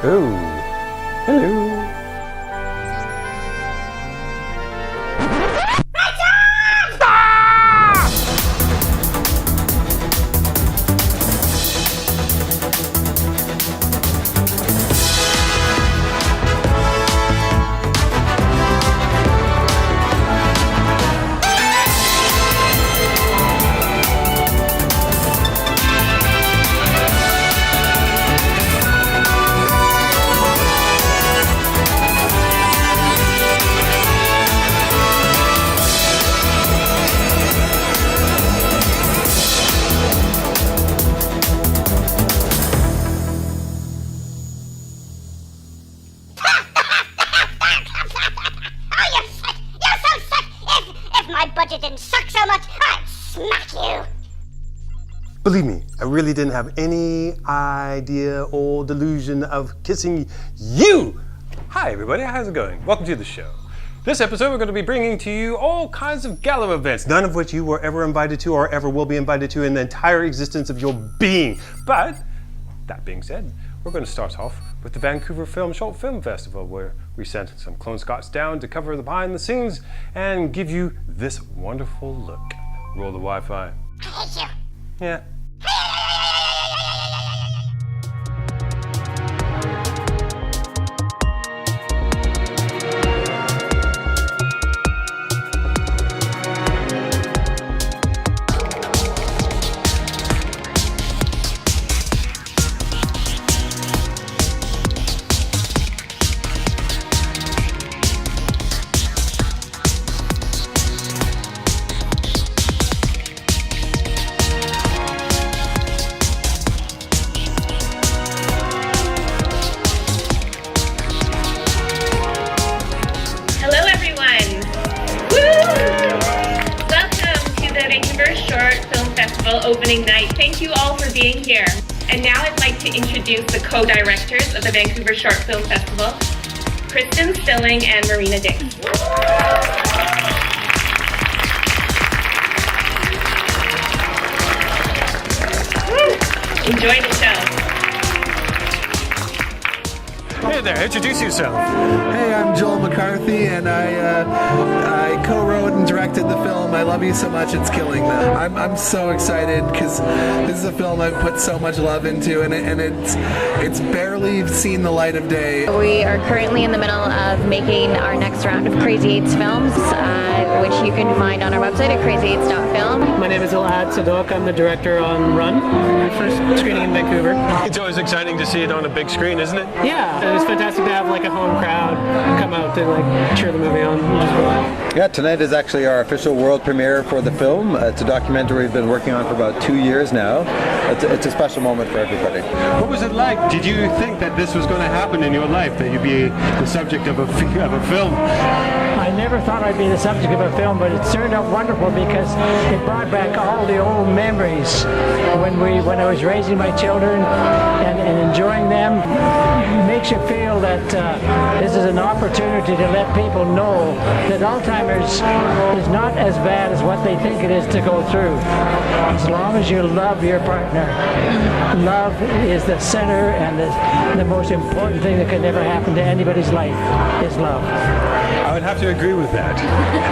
Oh, hello. Didn't suck so much, I'd smack you. Believe me, I really didn't have any idea or delusion of kissing you. Hi everybody, how's it going? Welcome to the show. This episode we're going to be bringing to you all kinds of gala events, none of which you were ever invited to or ever will be invited to in the entire existence of your being. But, that being said, we're going to start off with the Vancouver Short Film Festival, where we sent some clone Scots down to cover the behind the scenes and give you this wonderful look. Roll the Wi-Fi. I hate you. Yeah. Opening night. Thank you all for being here. And now I'd like to introduce the co-directors of the Vancouver Short Film Festival, Kristen Stilling and Marina Dix. Enjoy the show. Hey there, introduce yourself. Hey, I'm Joel McCarthy, and I co-wrote and directed the film. I love you so much, it's killing me. I'm so excited because this is a film I've put so much love into, and it's barely seen the light of day. We are currently in the middle of making our next round of Crazy 8's films, which you can find on our website at crazy8s.film. My name is T.O.A.S.T.Y. I'm the director on Run, my first screening in Vancouver. It's always exciting to see it on a big screen, isn't it? Yeah, it was fantastic to have like a home crowd come out to like cheer the movie on. Yeah, tonight is actually our official world premiere for the film. It's a documentary we've been working on for about 2 years now. It's a special moment for everybody. What was it like? Did you think that this was going to happen in your life, that you'd be the subject of a film? I never thought I'd be the subject of a film, but it turned out wonderful because it brought back all the old memories when I was raising my children and enjoying them. It makes you feel that this is an opportunity to let people know that Alzheimer's is not as bad as what they think it is to go through. As long as you love your partner, love is the center and the most important thing that could ever happen to anybody's life is love. I would have to agree with that.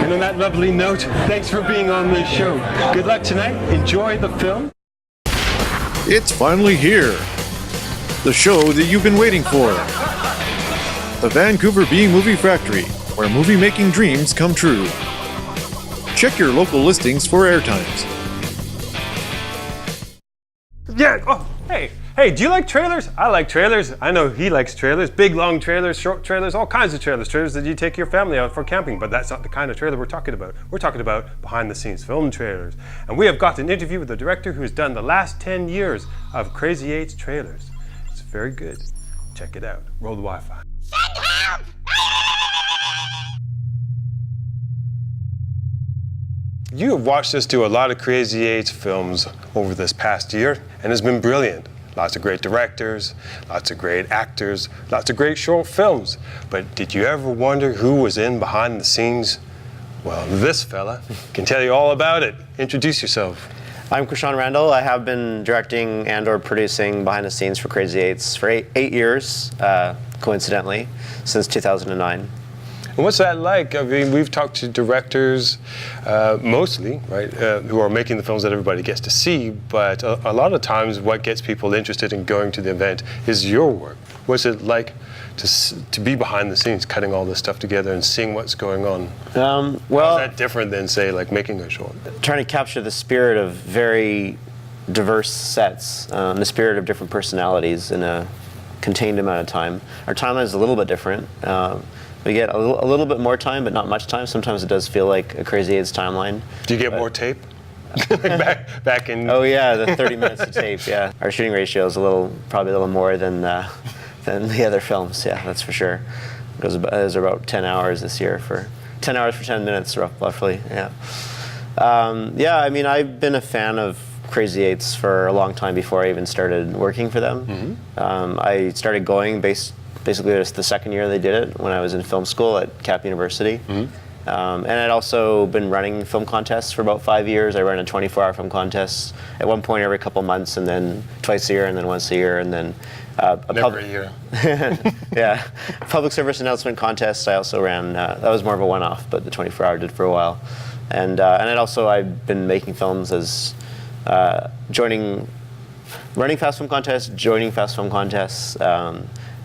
And on that lovely note, thanks for being on this show. Good luck tonight. Enjoy the film. It's finally here. The show that you've been waiting for. The Vancouver B Movie Factory, where movie-making dreams come true. Check your local listings for airtimes. Yeah. Oh, hey, do you like trailers? I like trailers. I know he likes trailers. Big, long trailers, short trailers, all kinds of trailers. Trailers that you take your family out for camping, but that's not the kind of trailer we're talking about. We're talking about behind-the-scenes film trailers. And we have got an interview with the director who has done the last 10 years of Crazy 8's trailers. It's very good. Check it out. Roll the Wi-Fi. Send help! You have watched us do a lot of Crazy 8's films over this past year, and it's been brilliant. Lots of great directors, lots of great actors, lots of great short films. But did you ever wonder who was in behind the scenes? Well, this fella can tell you all about it. Introduce yourself. I'm Krishan Randall. I have been directing and or producing behind the scenes for Crazy Eights for eight years, coincidentally, since 2009. And what's that like? I mean, we've talked to directors, mostly, right, who are making the films that everybody gets to see, but a lot of times what gets people interested in going to the event is your work. What's it like to be behind the scenes, cutting all this stuff together and seeing what's going on? Well, how is that different than, say, like making a short? Trying to capture the spirit of very diverse sets, the spirit of different personalities in a contained amount of time. Our timeline is a little bit different. We get a little bit more time, but not much time. Sometimes it does feel like a Crazy Eights timeline. Do you get more tape? back in... Oh yeah, the 30 minutes of tape, yeah. Our shooting ratio is probably a little more than the other films, yeah, that's for sure. It was about 10 hours this year 10 hours for 10 minutes, roughly, yeah. Yeah, I mean, I've been a fan of Crazy Eights for a long time before I even started working for them. Mm-hmm. I started going basically just the second year they did it when I was in film school at Cap University. Mm-hmm. And I'd also been running film contests for about 5 years. I ran a 24-hour film contest at one point every couple months, and then twice a year, and then once a year, and then never a year. Yeah, public service announcement contest. I also ran. That was more of a one-off, but the 24-hour did for a while. And I've been making films as running fast film contests, joining fast film contests.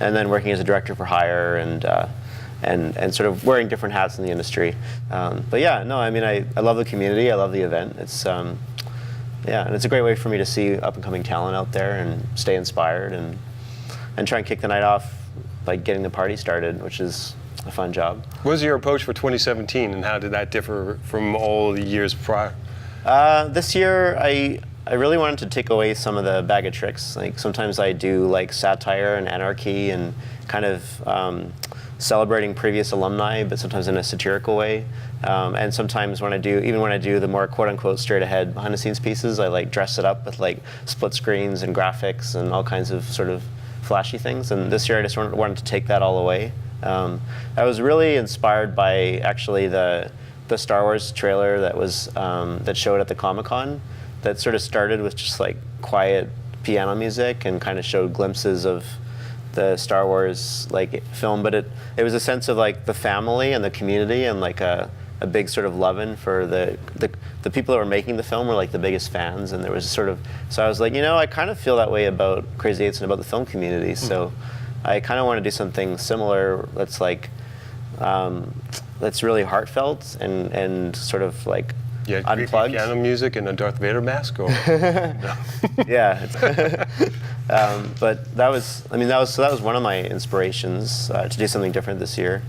And then working as a director for hire and sort of wearing different hats in the industry. But yeah, no, I mean, I love the community. I love the event. It's and it's a great way for me to see up and coming talent out there and stay inspired and try and kick the night off by getting the party started, which is a fun job. What was your approach for 2017, and how did that differ from all the years prior? This year, I really wanted to take away some of the bag of tricks. Like sometimes I do like satire and anarchy and kind of celebrating previous alumni, but sometimes in a satirical way. And sometimes when I do the more quote unquote straight ahead behind the scenes pieces, I like dress it up with like split screens and graphics and all kinds of sort of flashy things. And this year I just wanted to take that all away. I was really inspired by actually the Star Wars trailer that showed at the Comic-Con. That sort of started with just like quiet piano music and kind of showed glimpses of the Star Wars like film, but it was a sense of like the family and the community and like a big sort of loving for the people that were making the film were like the biggest fans, and there was so I was like, I kind of feel that way about Crazy Eights and about the film community, so I kind of want to do something similar that's like that's really heartfelt and sort of like unplugged. Piano music and a Darth Vader mask, or no? Yeah, but that was one of my inspirations to do something different this year,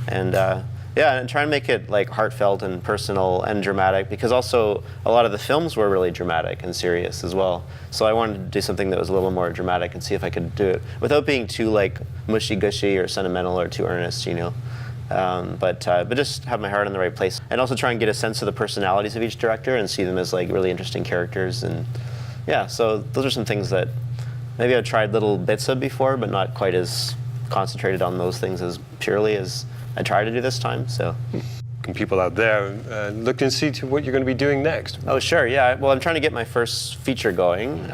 and and try and make it like heartfelt and personal and dramatic, because also a lot of the films were really dramatic and serious as well. So I wanted to do something that was a little more dramatic and see if I could do it without being too like mushy gushy or sentimental or too earnest, but just have my heart in the right place, and also try and get a sense of the personalities of each director and see them as like really interesting characters. And so those are some things that maybe I've tried little bits of before, but not quite as concentrated on those things as purely as I try to do this time. So can people out there look and see to what you're going to be doing next? Oh sure, yeah. Well, I'm trying to get my first feature going.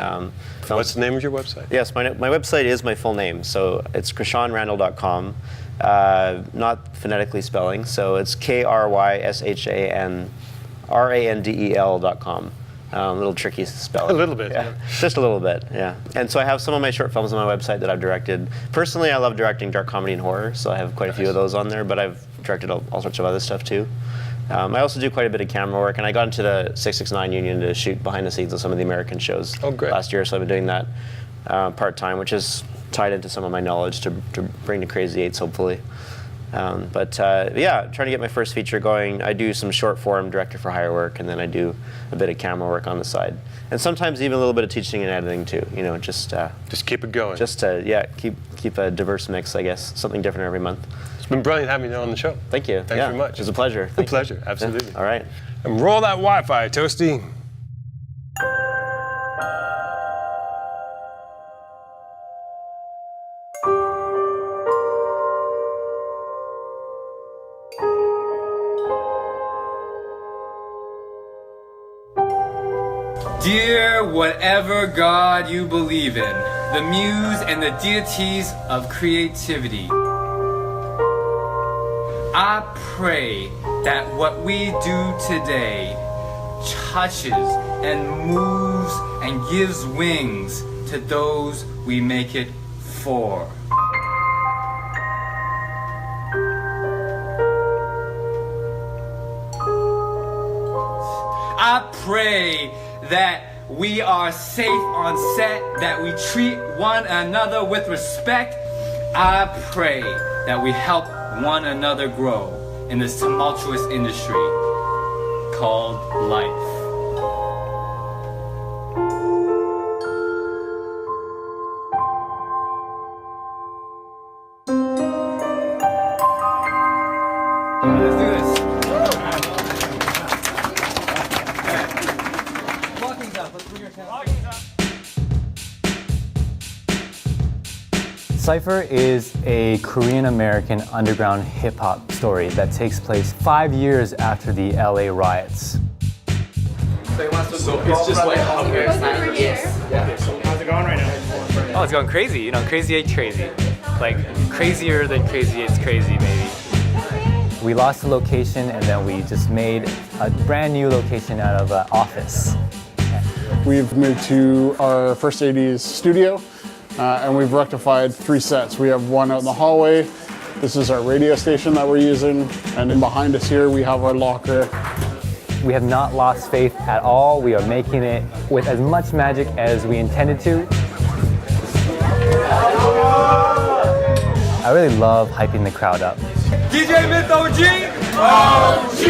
What's the name of your website? Yes, my website is my full name, so it's krishanrandall.com. Not phonetically spelling, so it's KRYSHANRANDEL.com. A little tricky to spell. A little bit. Yeah. Just a little bit, yeah. And so I have some of my short films on my website that I've directed. Personally, I love directing dark comedy and horror, so I have quite a few of those on there, but I've directed all sorts of other stuff too. I also do quite a bit of camera work, and I got into the 669 union to shoot behind the scenes on some of the American shows last year, so I've been doing that part-time, which is tied into some of my knowledge to bring to Crazy Eights, hopefully. Trying to get my first feature going. I do some short form director for hire work, and then I do a bit of camera work on the side, and sometimes even a little bit of teaching and editing too. Just keep it going. Just to keep a diverse mix, I guess, something different every month. It's been brilliant having you on the show. Thank you. Thanks very much. It was a pleasure. A pleasure, absolutely. Yeah. All right. And roll that Wi-Fi, Toasty. Dear whatever God you believe in, the muse and the deities of creativity, I pray that what we do today touches and moves and gives wings to those we make it for. I pray that we are safe on set, that we treat one another with respect. I pray that we help one another grow in this tumultuous industry called life. Let's do this. Cypher is a Korean-American underground hip-hop story that takes place 5 years after the LA riots. So it's just like how how's it going right now? Oh, it's going crazy, you know, crazy ain't crazy. Like, crazier than crazy it's crazy, maybe. We lost the location and then we just made a brand new location out of an office. We've moved to our First 80s studio. And we've rectified 3 sets. We have one out in the hallway. This is our radio station that we're using. And then behind us here, we have our locker. We have not lost faith at all. We are making it with as much magic as we intended to. I really love hyping the crowd up. DJ Myth OG! OG!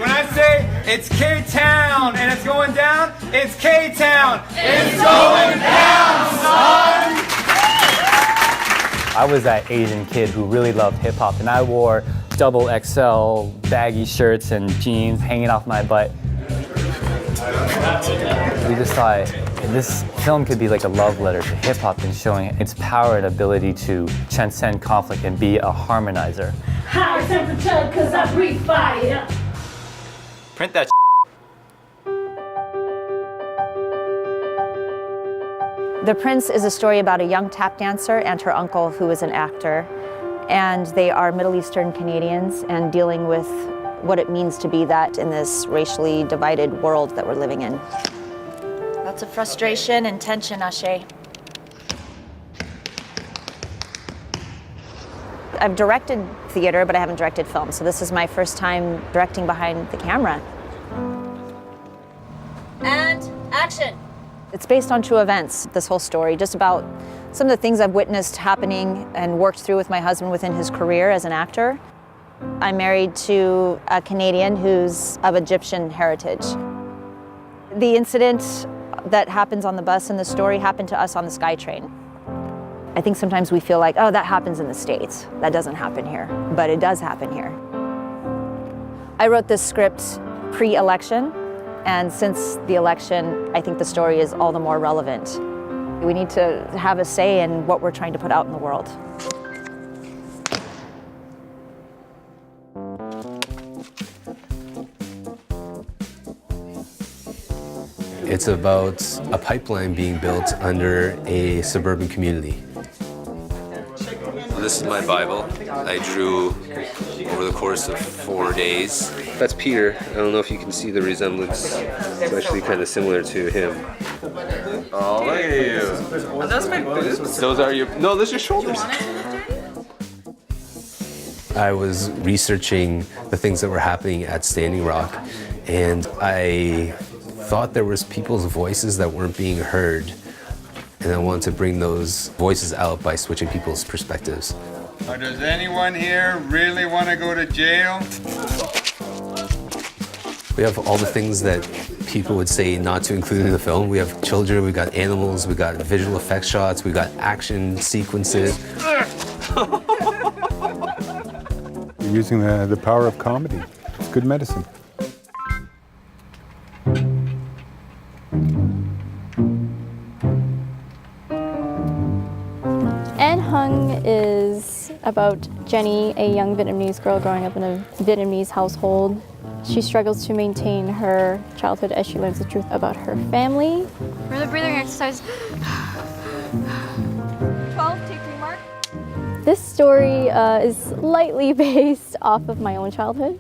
When I say it's K-Town and it's going down, it's K-Town! It's going down, son! I was that Asian kid who really loved hip-hop, and I wore double XL baggy shirts and jeans hanging off my butt. We just thought this film could be like a love letter to hip-hop and showing its power and ability to transcend conflict and be a harmonizer. High temperature, cause I breathe fire. Print that. The Prince is a story about a young tap dancer and her uncle who is an actor. And they are Middle Eastern Canadians and dealing with what it means to be that in this racially divided world that we're living in. Lots of frustration and tension, Ashe. I've directed theater, but I haven't directed film, so this is my first time directing behind the camera. And action. It's based on true events, this whole story, just about some of the things I've witnessed happening and worked through with my husband within his career as an actor. I'm married to a Canadian who's of Egyptian heritage. The incident that happens on the bus in the story happened to us on the SkyTrain. I think sometimes we feel like, oh, that happens in the States. That doesn't happen here, but it does happen here. I wrote this script pre-election, and since the election, I think the story is all the more relevant. We need to have a say in what we're trying to put out in the world. It's about a pipeline being built under a suburban community. This is my Bible. I drew over the course of 4 days. That's Peter. I don't know if you can see the resemblance. It's actually kind of similar to him. Oh, look at you. Are those my boobs? Those are your... No, those are your shoulders. I was researching the things that were happening at Standing Rock, and I thought there was people's voices that weren't being heard, and I wanted to bring those voices out by switching people's perspectives. Does anyone here really want to go to jail? We have all the things that people would say not to include in the film. We have children, we got animals, we got visual effects shots, we got action sequences. You're using the power of comedy. It's good medicine. An Hung is about Jenny, a young Vietnamese girl growing up in a Vietnamese household. She struggles to maintain her childhood as she learns the truth about her family. For the breathing exercise. 12, take 3 mark. This story is lightly based off of my own childhood.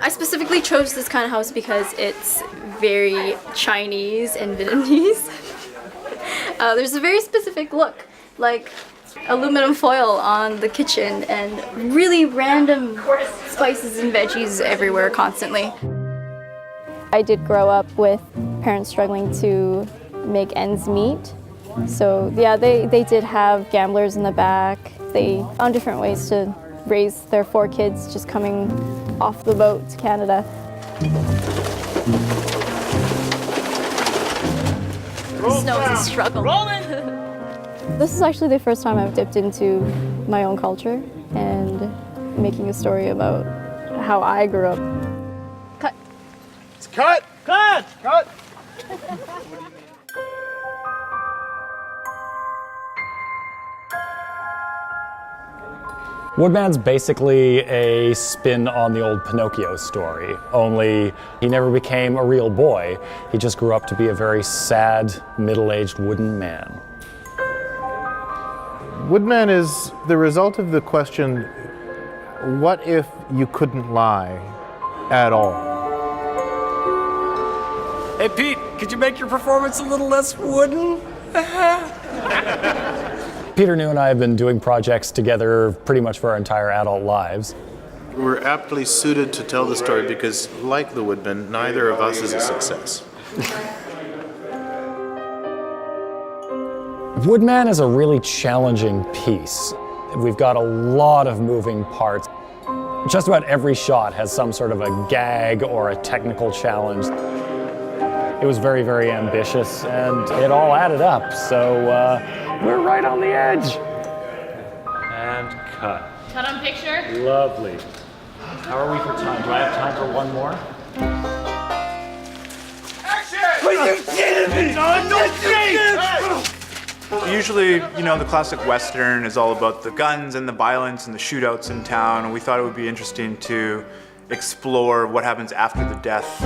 I specifically chose this kind of house because it's very Chinese and Vietnamese. There's a very specific look, like aluminum foil on the kitchen and really random spices and veggies everywhere constantly. I did grow up with parents struggling to make ends meet. So yeah, they did have gamblers in the back. They found different ways to raise their 4 kids just coming off the boat to Canada. Snow is a struggle. This is actually the first time I've dipped into my own culture and making a story about how I grew up. Cut. It's cut! Cut! Cut! Woodman's basically a spin on the old Pinocchio story, only he never became a real boy. He just grew up to be a very sad, middle-aged wooden man. Woodman is the result of the question, what if you couldn't lie at all? Hey Pete, could you make your performance a little less wooden? Peter New and I have been doing projects together pretty much for our entire adult lives. We're aptly suited to tell the story because, like the Woodman, neither of us is a success. Woodman is a really challenging piece. We've got a lot of moving parts. Just about every shot has some sort of a gag or a technical challenge. It was very, very ambitious, and it all added up, so we're right on the edge. And cut. Cut on picture. Lovely. How are we for time? Do I have time for one more? Action! Are you kidding me? Usually, you know, the classic Western is all about the guns and the violence and the shootouts in town, and we thought it would be interesting to explore what happens after the death.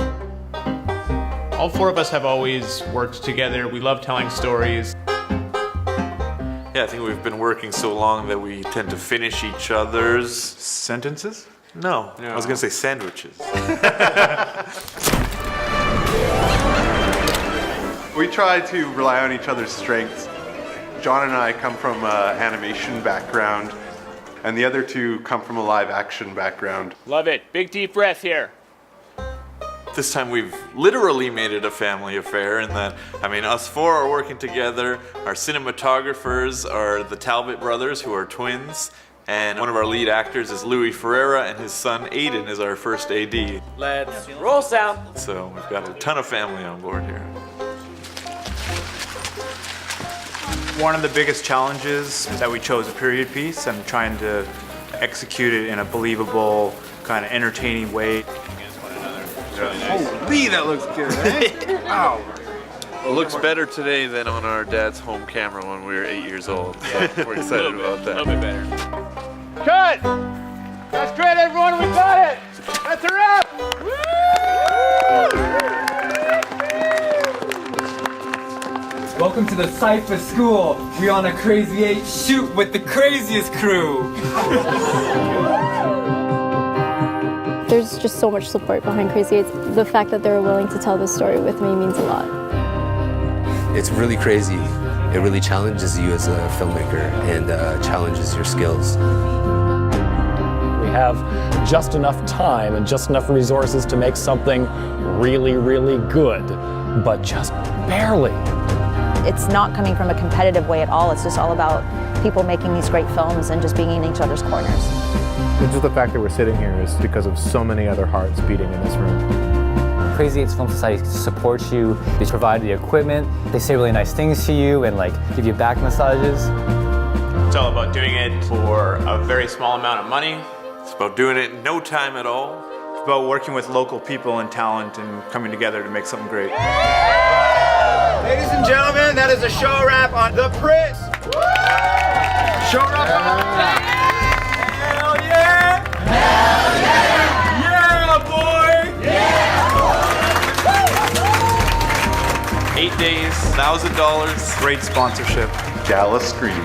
All 4 of us have always worked together. We love telling stories. Yeah, I think we've been working so long that we tend to finish each other's sentences? No, I was going to say sandwiches. We try to rely on each other's strengths. John and I come from an animation background, and the other 2 come from a live action background. Love it. Big deep breath here. This time we've literally made it a family affair in that, I mean, us 4 are working together. Our cinematographers are the Talbot brothers, who are twins. And one of our lead actors is Louis Ferreira, and his son Aiden is our first AD. Let's roll sound. So we've got a ton of family on board here. One of the biggest challenges is that we chose a period piece and trying to execute it in a believable, kind of entertaining way. Holy, that looks good, eh? Wow. It looks better today than on our dad's home camera when we were 8 years old. So we're excited about that. A little bit better. Cut! That's great, everyone. We got it. That's a wrap. Welcome to the Cypher School. We on a Crazy 8 shoot with the craziest crew. There's just so much support behind Crazy 8. The fact that they're willing to tell this story with me means a lot. It's really crazy. It really challenges you as a filmmaker and challenges your skills. We have just enough time and just enough resources to make something really, really good, but just barely. It's not coming from a competitive way at all. It's just all about people making these great films and just being in each other's corners. Just the fact that we're sitting here is because of so many other hearts beating in this room. Crazy 8's Film Society supports you. They provide the equipment. They say really nice things to you and like give you back massages. It's all about doing it for a very small amount of money. It's about doing it in no time at all. It's about working with local people and talent and coming together to make something great. Ladies and gentlemen, that is a show wrap on The Prince. Show wrap on... Hell yeah! Hell yeah! Yeah! 8 days. $1,000. Great sponsorship. Gala screening.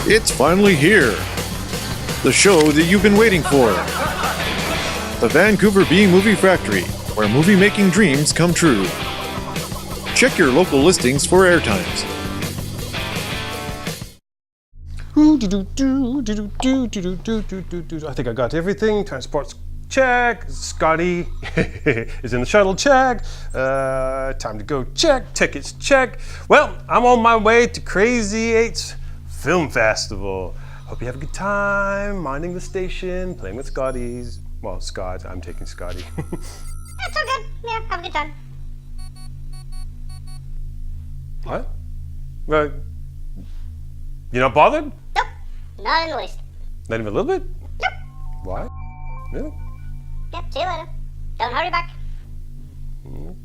It's finally here. The show that you've been waiting for. The Vancouver Bee Movie Factory, where movie-making dreams come true. Check your local listings for airtimes. I think I got everything. Transport's check. Scotty is in the shuttle, check. Time to go, check. Tickets, check. Well, I'm on my way to Crazy 8's Film Festival. Hope you have a good time, minding the station, playing with Scotties. Well, Scott, I'm taking Scotty. That's all good. Yeah, have a good time. What? Well, you're not bothered? Nope, not in the least. Not even a little bit? Nope. Why? Really? Yep, see you later. Don't hurry back.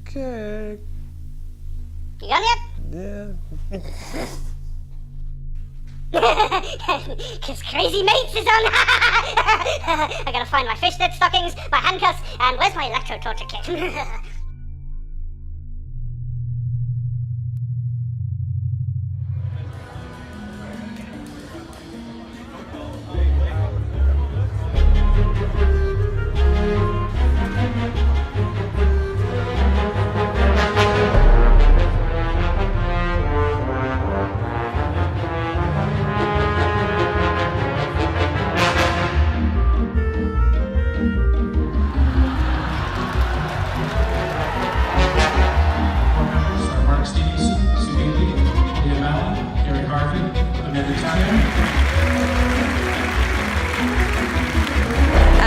Okay. You got it? Yeah. Cause Crazy Mates is on. I gotta find my fishnet stockings, my handcuffs, and where's my electro torture kit?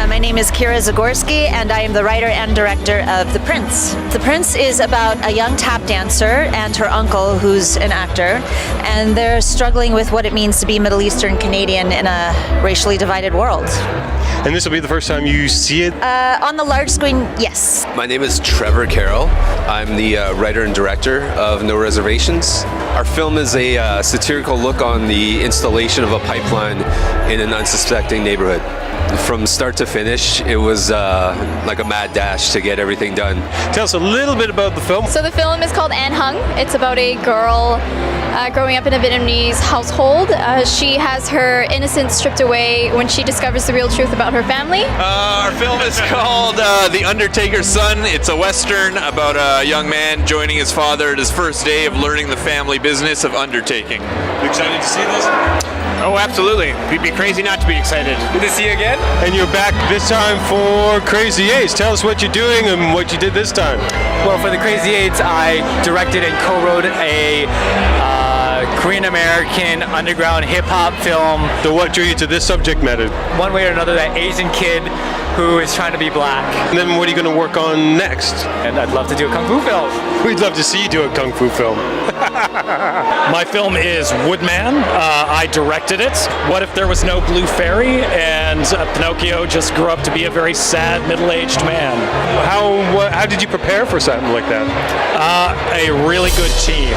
My name is Scorgie, and I am the writer and director of The Prince. The Prince is about a young tap dancer and her uncle, who's an actor, and they're struggling with what it means to be Middle Eastern Canadian in a racially divided world. And this will be the first time you see it? On the large screen, yes. My name is Trevor Carroll. I'm the writer and director of No Reservations. Our film is a satirical look on the installation of a pipeline in an unsuspecting neighborhood. From start to finish, it was like a mad dash to get everything done. Tell us a little bit about the film. So the film is called An Hung. It's about a girl growing up in a Vietnamese household. She has her innocence stripped away when she discovers the real truth about her family. Our film is called The Undertaker's Son. It's a Western about a young man joining his father at his first day of learning the family business of undertaking. You excited to see this? Oh, absolutely. We'd be crazy not to be excited. Good to see you again. And you're back this time for Crazy 8s. Tell us what you're doing and what you did this time. Well, for the Crazy 8s, I directed and co-wrote a Korean-American underground hip-hop film. So what drew you to this subject matter? One way or another, that Asian kid who is trying to be black. And then what are you going to work on next? And I'd love to do a Kung Fu film. We'd love to see you do a Kung Fu film. My film is Woodman. I directed it. What if there was no blue fairy and Pinocchio just grew up to be a very sad middle-aged man? How did you prepare for something like that? A really good team.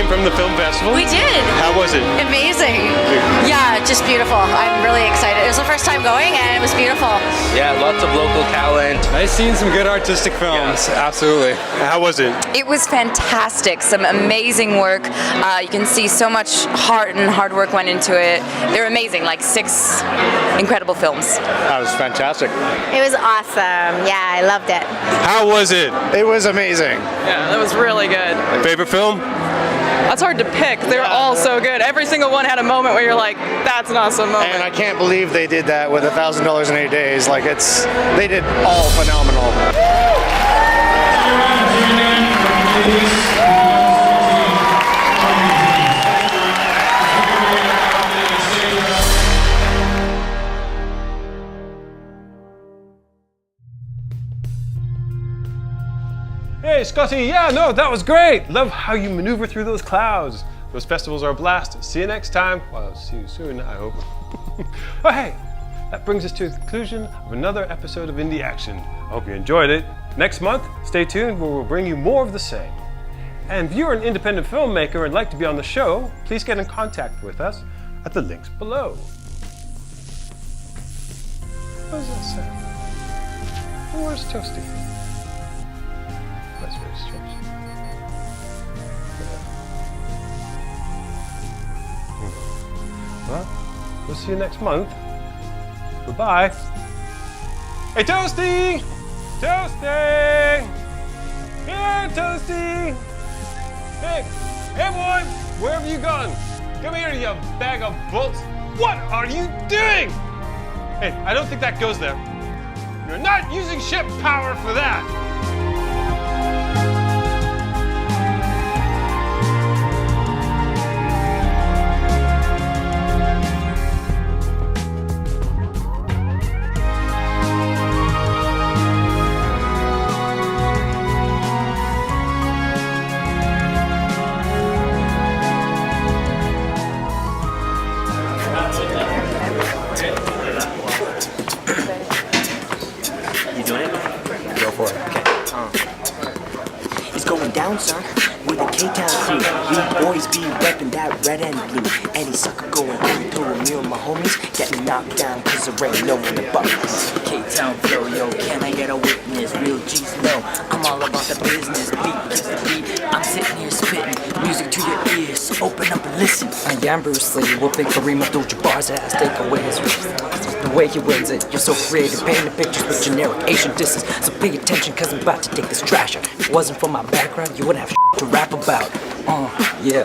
From the film festival? We did. How was it? Amazing. Yeah, just beautiful. I'm really excited. It was the first time going and it was beautiful. Yeah, lots of local talent. I've seen some good artistic films. Yeah, absolutely. How was it? It was fantastic. Some amazing work. You can see so much heart and hard work went into it. They're amazing, like 6 incredible films. That was fantastic. It was awesome. Yeah, I loved it. How was it? It was amazing. Yeah, that was really good. Favorite film? That's hard to pick. They're all so good. Every single one had a moment where you're like, that's an awesome moment. And I can't believe they did that with $1,000 in 8 days. Like they did all phenomenal. Scotty, yeah, no, that was great. Love how you maneuver through those clouds. Those festivals are a blast. See you next time. Well, see you soon, I hope. Oh, hey, that brings us to the conclusion of another episode of Indie Action. I hope you enjoyed it. Next month, stay tuned where we'll bring you more of the same. And if you're an independent filmmaker and like to be on the show, please get in contact with us at the links below. What does that say? Oh, where's Toasty? That's very strange. Well, we'll see you next month. Goodbye. Hey, Toasty! Toasty! Here, Toasty! Hey, hey boy, where have you gone? Come here, you bag of bolts. What are you doing? Hey, I don't think that goes there. You're not using ship power for that. Down, son, with a K-Town crew. We boys be reppin' that red and blue. Any sucker going through me and my homies getting knocked down cause there ain't no one above us. K-Town flow, yo, can I get a witness? Real G's know I'm all about the business. Beat keeps the beat. I'm sitting here spitting music to your ears, so open up and listen. I am Bruce Lee, whooping Kareem Abdul-Jabbar's ass, take away his wrist. The way he wins it, you're so creative, painting pictures with generic Asian disses. So pay attention cause I'm about to take this trash out. If it wasn't for my background, you wouldn't have to rap about. Yeah.